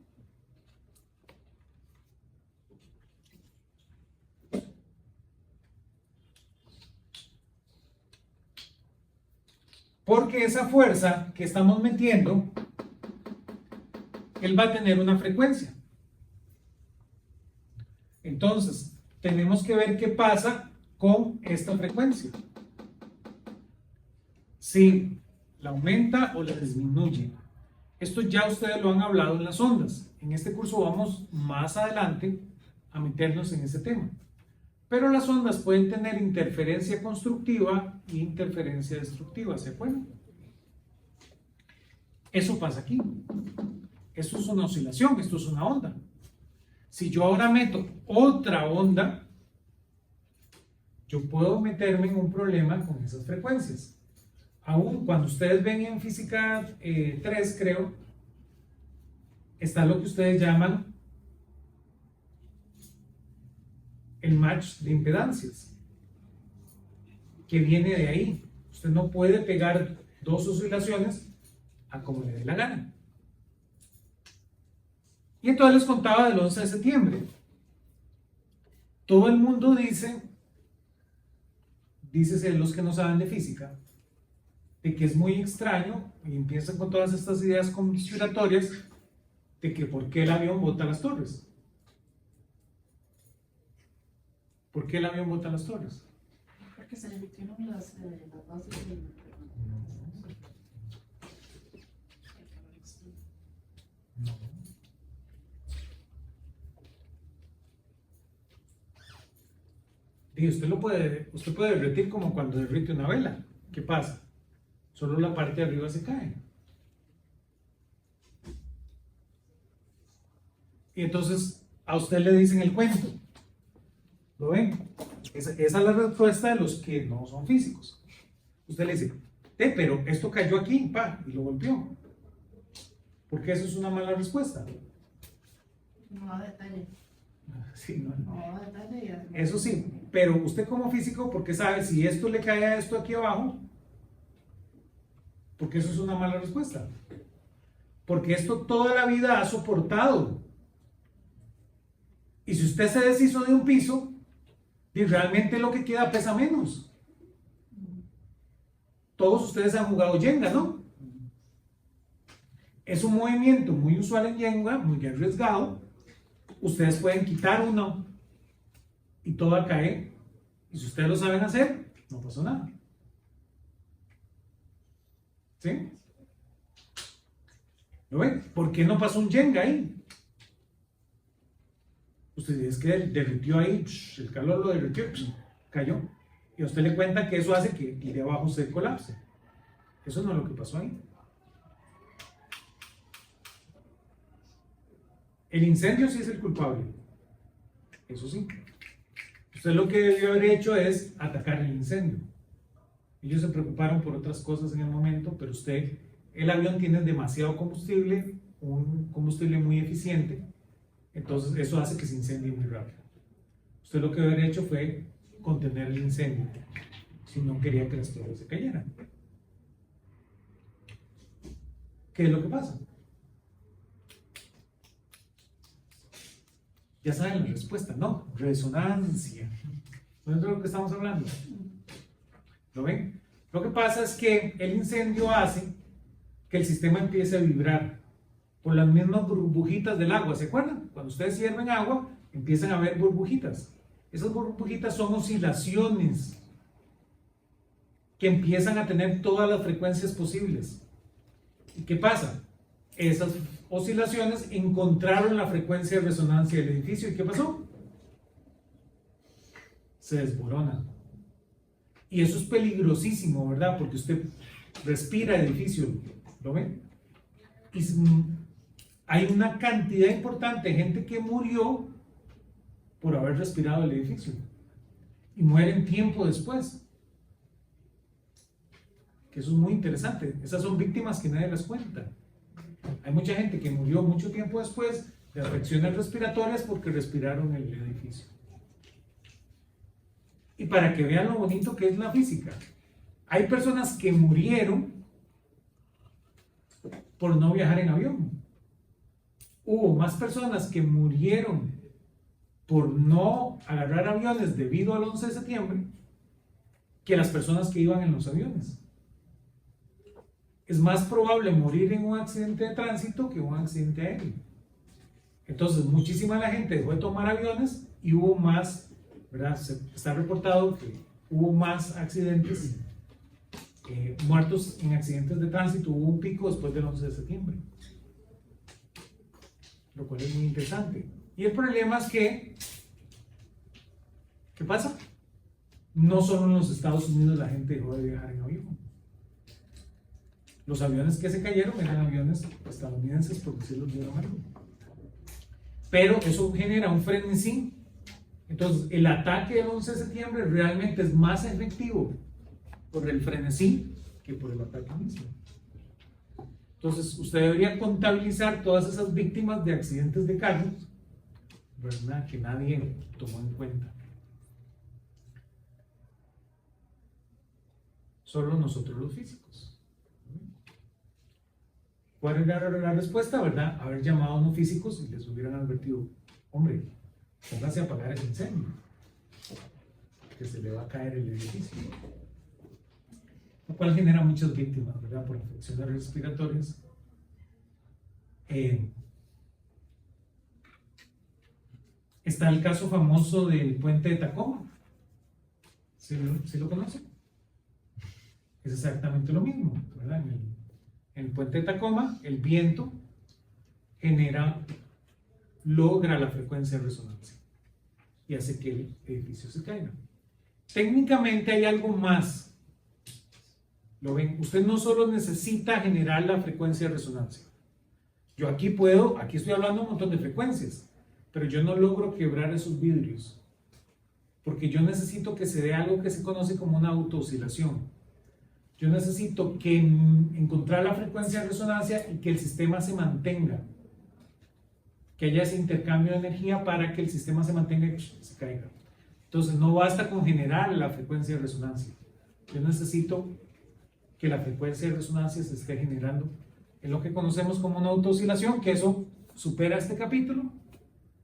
Porque esa fuerza que estamos metiendo, él va a tener una frecuencia. Entonces, tenemos que ver qué pasa con esta frecuencia. Si la aumenta o la disminuye. Esto ya ustedes lo han hablado en las ondas. En este curso vamos más adelante a meternos en ese tema. Pero las ondas pueden tener interferencia constructiva e interferencia destructiva, ¿se acuerdan? Eso pasa aquí. Esto es una oscilación, esto es una onda. Si yo ahora meto otra onda, yo puedo meterme en un problema con esas frecuencias. Aún cuando ustedes ven en física 3, creo, está lo que ustedes llaman el match de impedancias, que viene de ahí. Usted no puede pegar dos oscilaciones a como le dé la gana. Y entonces les contaba del 11 de septiembre. Todo el mundo dícese los que no saben de física, de que es muy extraño, y empiezan con todas estas ideas conspiratorias, de que por qué el avión bota las torres. ¿Por qué el avión bota las torres? Porque se le metieron las bases del... No. Y usted puede derretir como cuando derrite una vela. ¿Qué pasa? Solo la parte de arriba se cae. Y entonces a usted le dicen el cuento. ¿Lo ven? Esa es la respuesta de los que no son físicos. Usted le dice, pero esto cayó aquí, pa, y lo golpeó. Porque eso es una mala respuesta. No da detalle. Sí, no. No da detalle. Ya. Eso sí, pero usted como físico, ¿por qué sabe si esto le cae a esto aquí abajo? Porque eso es una mala respuesta. Porque esto toda la vida ha soportado. Y si usted se deshizo de un piso, y realmente lo que queda pesa menos. Todos ustedes han jugado Jenga, ¿no? Es un movimiento muy usual en Jenga, muy arriesgado. Ustedes pueden quitar uno y todo va a caer. Y si ustedes lo saben hacer, no pasó nada. ¿Sí? ¿Lo ven? ¿Por qué no pasó un Jenga ahí? Usted dice, es que derritió ahí, el calor lo derritió, cayó. Y a usted le cuenta que eso hace que el de abajo se colapse. Eso no es lo que pasó ahí. El incendio sí es el culpable. Eso sí. Usted lo que debió haber hecho es atacar el incendio. Ellos se preocuparon por otras cosas en el momento, pero el avión tiene demasiado combustible, un combustible muy eficiente. Entonces eso hace que se incendie muy rápido. Usted lo que debió haber hecho fue contener el incendio, si no quería que las torres se cayeran. ¿Qué es lo que pasa? Ya saben la respuesta, ¿no? Resonancia. ¿No es de lo que estamos hablando? ¿Lo ven? Lo que pasa es que el incendio hace que el sistema empiece a vibrar por las mismas burbujitas del agua, ¿se acuerdan? Cuando ustedes hierven agua, empiezan a ver burbujitas. Esas burbujitas son oscilaciones que empiezan a tener todas las frecuencias posibles. ¿Y qué pasa? Esas oscilaciones encontraron la frecuencia de resonancia del edificio. ¿Y qué pasó? Se desmorona. Y eso es peligrosísimo, ¿verdad? Porque usted respira el edificio, ¿lo ven? Y hay una cantidad importante de gente que murió por haber respirado el edificio. Y mueren tiempo después. Que eso es muy interesante. Esas son víctimas que nadie les cuenta. Hay mucha gente que murió mucho tiempo después de afecciones respiratorias porque respiraron el edificio. Y para que vean lo bonito que es la física, hay personas que murieron por no viajar en avión. Hubo más personas que murieron por no agarrar aviones debido al 11 de septiembre que las personas que iban en los aviones. Es más probable morir en un accidente de tránsito que un accidente aéreo. Entonces, muchísima la gente dejó de tomar aviones y hubo más, ¿verdad? Está reportado que hubo más accidentes, muertos en accidentes de tránsito, hubo un pico después del 11 de septiembre. lo cual es muy interesante. Y el problema es que, ¿qué pasa? No solo en los Estados Unidos la gente dejó de viajar en avión. Los aviones que se cayeron eran aviones estadounidenses, por decirlo de una manera. Pero eso genera un frenesí. Entonces, el ataque del 11 de septiembre realmente es más efectivo por el frenesí que por el ataque mismo. Entonces, usted debería contabilizar todas esas víctimas de accidentes de carros, ¿verdad?, que nadie tomó en cuenta. Solo nosotros los físicos. ¿Cuál era la respuesta, verdad? Haber llamado a unos físicos y les hubieran advertido, hombre, póngase a apagar el incendio, que se le va a caer el edificio. Lo cual genera muchas víctimas, ¿verdad?, por infecciones respiratorias. Está el caso famoso del puente de Tacoma. ¿Sí lo conocen? Es exactamente lo mismo, ¿verdad? En el puente de Tacoma, el viento logra la frecuencia de resonancia y hace que el edificio se caiga. Técnicamente hay algo más. ¿Lo ven? Usted no solo necesita generar la frecuencia de resonancia. Yo aquí estoy hablando de un montón de frecuencias, pero yo no logro quebrar esos vidrios, porque yo necesito que se dé algo que se conoce como una autooscilación. Yo necesito encontrar la frecuencia de resonancia y que el sistema se mantenga, que haya ese intercambio de energía para que el sistema se mantenga y se caiga. Entonces no basta con generar la frecuencia de resonancia. Yo necesito que la frecuencia de resonancia se esté generando en lo que conocemos como una autooscilación, que eso supera este capítulo,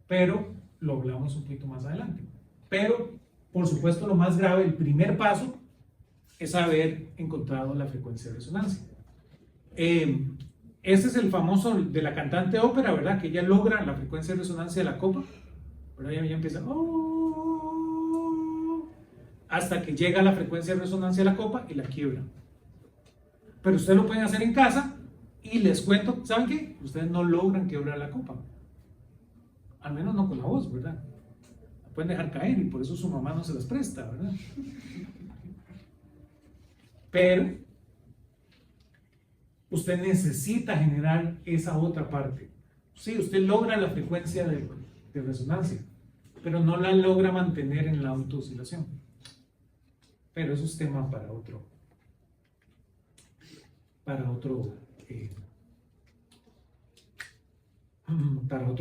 pero lo hablamos un poquito más adelante. Pero, por supuesto, lo más grave, el primer paso, es haber encontrado la frecuencia de resonancia. Este es el famoso de la cantante de ópera, ¿verdad? Que ella logra la frecuencia de resonancia de la copa, ¿verdad? Ella empieza hasta que llega a la frecuencia de resonancia de la copa y la quiebra. Pero ustedes lo pueden hacer en casa y les cuento, ¿saben qué? Ustedes no logran quebrar la copa, al menos no con la voz, ¿verdad? La pueden dejar caer y por eso su mamá no se las presta, ¿verdad? Pero usted necesita generar esa otra parte. Sí, usted logra la frecuencia de resonancia, pero no la logra mantener en la autooscilación. Pero eso es tema para otro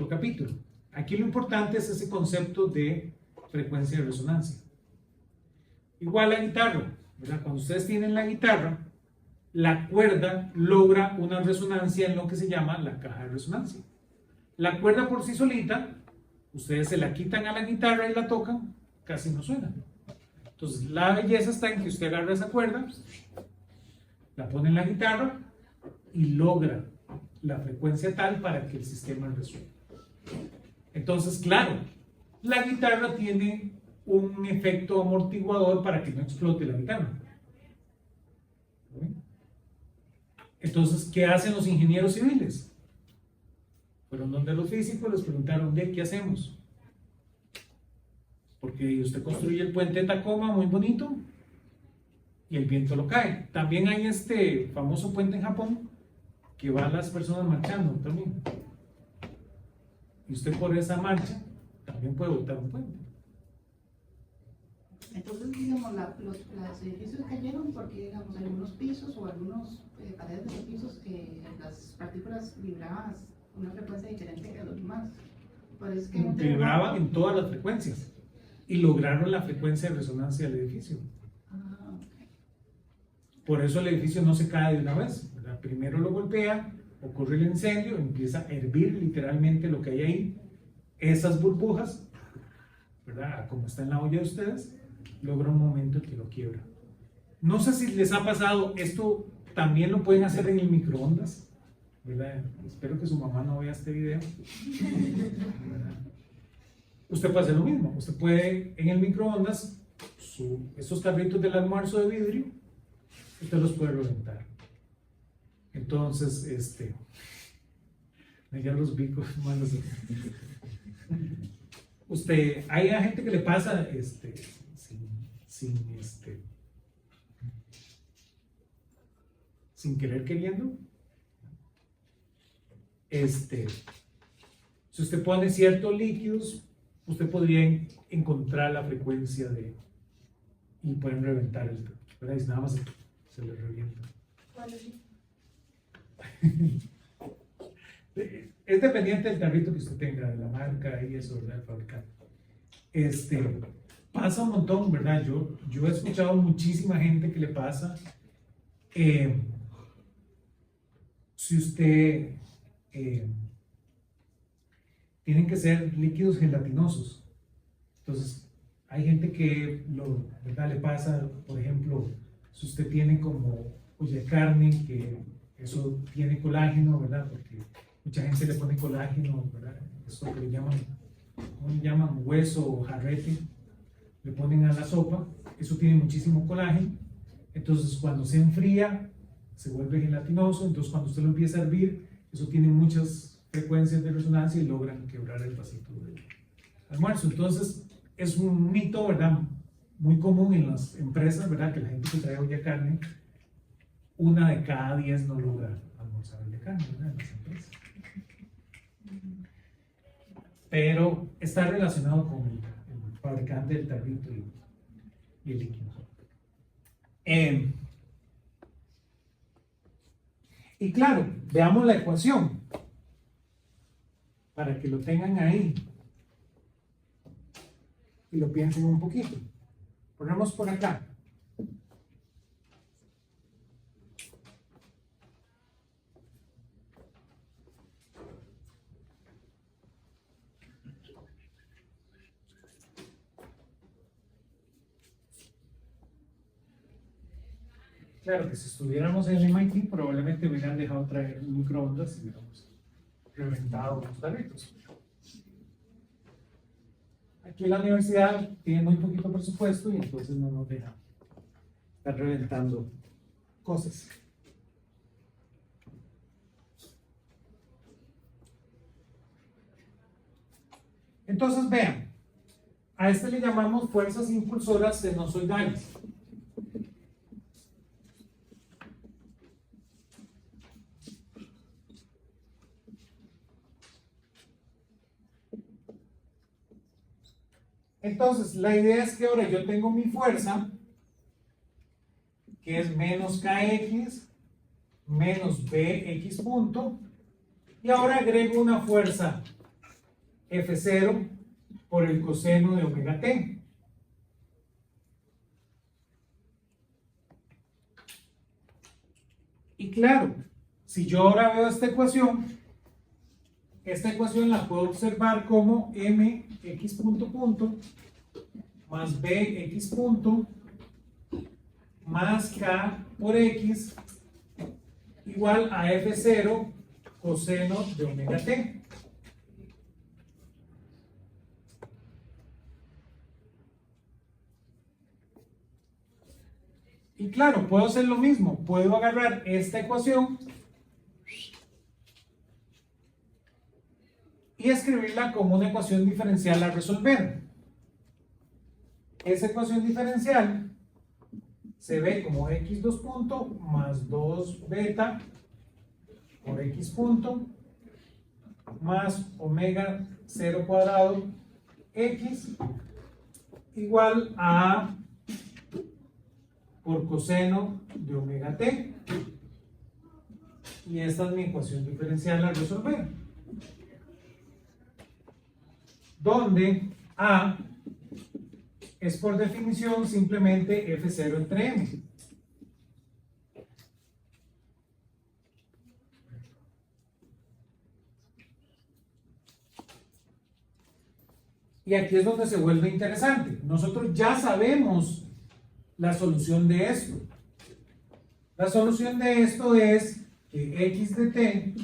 capítulo. Aquí lo importante es ese concepto de frecuencia de resonancia. Igual la guitarra, ¿verdad? Cuando ustedes tienen la guitarra, la cuerda logra una resonancia en lo que se llama la caja de resonancia. La cuerda por sí solita, ustedes se la quitan a la guitarra y la tocan, casi no suena. Entonces la belleza está en que usted agarra esa cuerda, la pone en la guitarra y logra la frecuencia tal para que el sistema resuelva. Entonces, claro, la guitarra tiene un efecto amortiguador para que no explote la guitarra. Entonces, ¿qué hacen los ingenieros civiles? Fueron donde los físicos, les preguntaron, ¿qué hacemos? Porque usted construye el puente de Tacoma muy bonito y el viento lo cae. También hay este famoso puente en Japón que van las personas marchando también. Y usted por esa marcha también puede botar un puente. Entonces, digamos, los edificios cayeron porque, digamos, algunos pisos o algunas paredes de los pisos, las partículas vibraban a una frecuencia diferente que los demás. Por eso es que vibraban en todas las frecuencias y lograron la frecuencia de resonancia del edificio. Okay. Por eso el edificio no se cae de una vez, ¿verdad? Primero lo golpea, ocurre el incendio, empieza a hervir literalmente lo que hay ahí. Esas burbujas, ¿verdad?, como está en la olla de ustedes, logra un momento que lo quiebra. No sé si les ha pasado, esto también lo pueden hacer en el microondas, ¿verdad? Espero que su mamá no vea este video, ¿verdad? Usted puede hacer lo mismo, usted puede en el microondas, estos tarritos del almuerzo de vidrio, usted los puede reventar. Entonces, Ya los vi con malos. Hay a gente que le pasa sin querer queriendo. Si usted pone ciertos líquidos, usted podría encontrar la frecuencia y pueden reventar ¿verdad? Y nada más se le revienta. ¿Cuál es? Es dependiente del tarrito que usted tenga, de la marca y eso, ¿verdad? El fabricante. Pasa un montón, ¿verdad? Yo he escuchado muchísima gente que le pasa. Si usted tienen que ser líquidos gelatinosos. Entonces, hay gente que ¿verdad? Le pasa, por ejemplo, si usted tiene como olla de carne, que eso tiene colágeno, ¿verdad? Porque mucha gente le pone colágeno, ¿verdad? Esto que le llaman, ¿cómo le llaman? Hueso o jarrete, le ponen a la sopa, eso tiene muchísimo colágeno. Entonces, cuando se enfría, se vuelve gelatinoso. Entonces, cuando usted lo empieza a hervir, eso tiene muchas frecuencias de resonancia y logran quebrar el vasito del almuerzo. Entonces, es un mito, ¿verdad? Muy común en las empresas, ¿verdad? Que la gente que trae olla de carne, 1 de cada 10 no logra almorzar olla de carne, ¿verdad? En las empresas. Pero está relacionado con el fabricante del tarrito y el líquido. Y claro, veamos la ecuación para que lo tengan ahí y lo piensen un poquito. Ponemos por acá. Claro que si estuviéramos en el MIT probablemente hubieran dejado traer un microondas y hubiéramos reventado los tarritos. Aquí la universidad tiene muy poquito presupuesto y entonces no nos deja estar reventando cosas. Entonces vean, a este le llamamos fuerzas impulsoras sinusoidales. Entonces, la idea es que ahora yo tengo mi fuerza, que es menos Kx, menos Bx punto, y ahora agrego una fuerza F0 por el coseno de omega t. Y claro, si yo ahora veo esta ecuación la puedo observar como mx punto más bx punto más k por x igual a f0 coseno de omega t. Y claro, puedo hacer lo mismo, puedo agarrar esta ecuación y escribirla como una ecuación diferencial a resolver. Esa ecuación diferencial se ve como x2 punto más 2 beta por x punto más omega 0 cuadrado x igual a por coseno de omega t. Y esta es mi ecuación diferencial a resolver, donde A es por definición simplemente F0 entre M. Y aquí es donde se vuelve interesante. Nosotros ya sabemos la solución de esto. La solución de esto es que x de t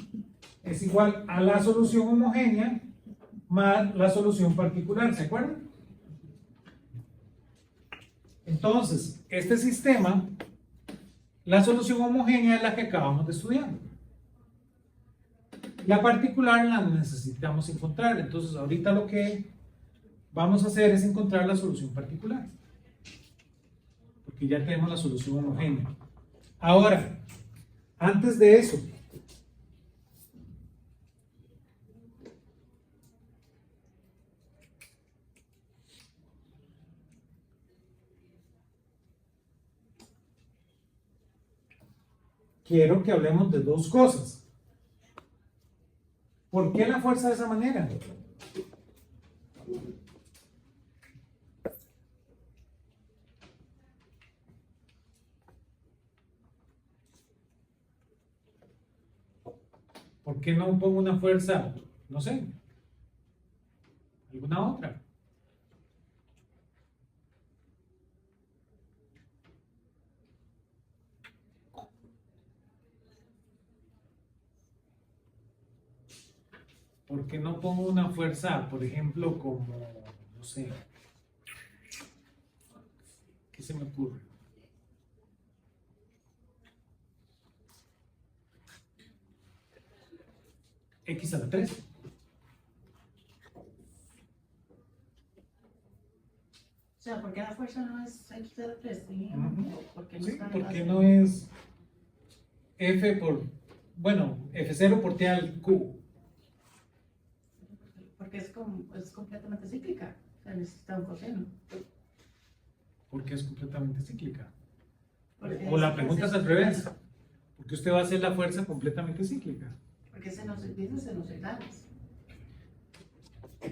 es igual a la solución homogénea más la solución particular, ¿se acuerdan? Entonces, este sistema, la solución homogénea es la que acabamos de estudiar. La particular la necesitamos encontrar. Entonces, ahorita lo que vamos a hacer es encontrar la solución particular. Porque ya tenemos la solución homogénea. Ahora, antes de eso, quiero que hablemos de dos cosas. ¿Por qué la fuerza de esa manera? ¿Por qué no pongo una fuerza, no sé, alguna otra? ¿Por qué no pongo una fuerza, por ejemplo, como, no sé, ¿qué se me ocurre? X a la 3. O sea, ¿por qué la fuerza no es x a la 3? ¿Sí? Ujú. ¿Por qué no Sí, está en ¿por base? qué no es F por, bueno, F0 por T al cubo? Porque es completamente cíclica. O sea, necesita un coseno. Porque es completamente cíclica. Porque O la pregunta es al revés. Porque usted va a hacer la fuerza completamente cíclica. Porque dice sinusoidales.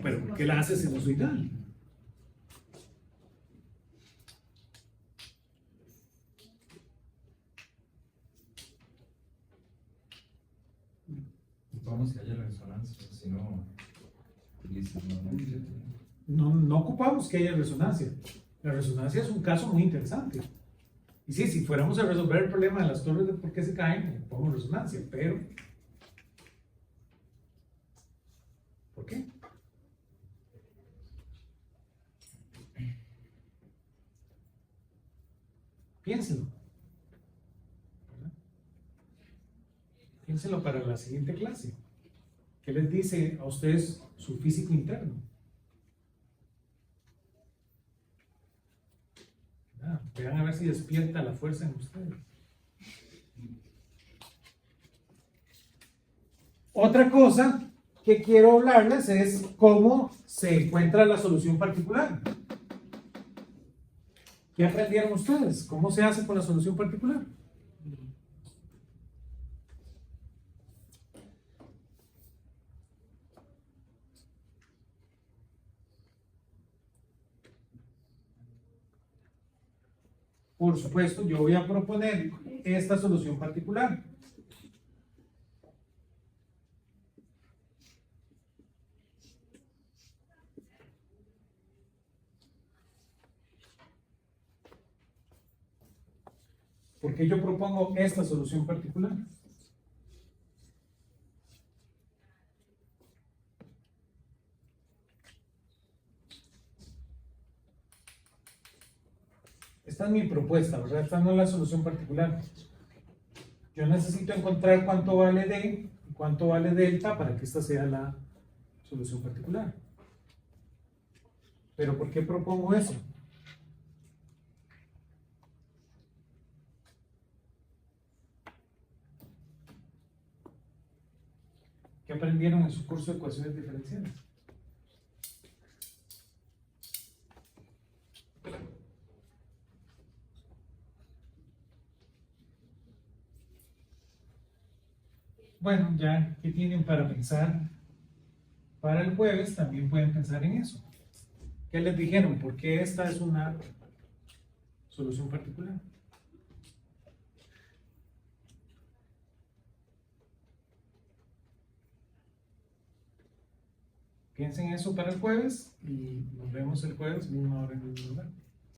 Pero ¿por qué la hace sinusoidal? Vamos que haya resonancia, si no, No ocupamos que haya resonancia. La resonancia es un caso muy interesante. Y sí, si fuéramos a resolver el problema de las torres de por qué se caen, ponemos resonancia, pero ¿por qué? Piénselo. ¿Verdad? Piénselo para la siguiente clase. ¿Qué les dice a ustedes su físico interno? Vean a ver si despierta la fuerza en ustedes. Otra cosa que quiero hablarles es cómo se encuentra la solución particular. ¿Qué aprendieron ustedes? ¿Cómo se hace con la solución particular? Por supuesto, yo voy a proponer esta solución particular. ¿Por qué yo propongo esta solución particular? Esta es mi propuesta, ¿verdad? Esta no es la solución particular. Yo necesito encontrar cuánto vale D y cuánto vale delta para que esta sea la solución particular. ¿Pero por qué propongo eso? ¿Qué aprendieron en su curso de ecuaciones diferenciales? Bueno, ya que tienen para pensar para el jueves, también pueden pensar en eso. ¿Qué les dijeron? ¿Por qué esta es una solución particular? Piensen eso para el jueves y nos vemos el jueves, misma hora en el mismo lugar.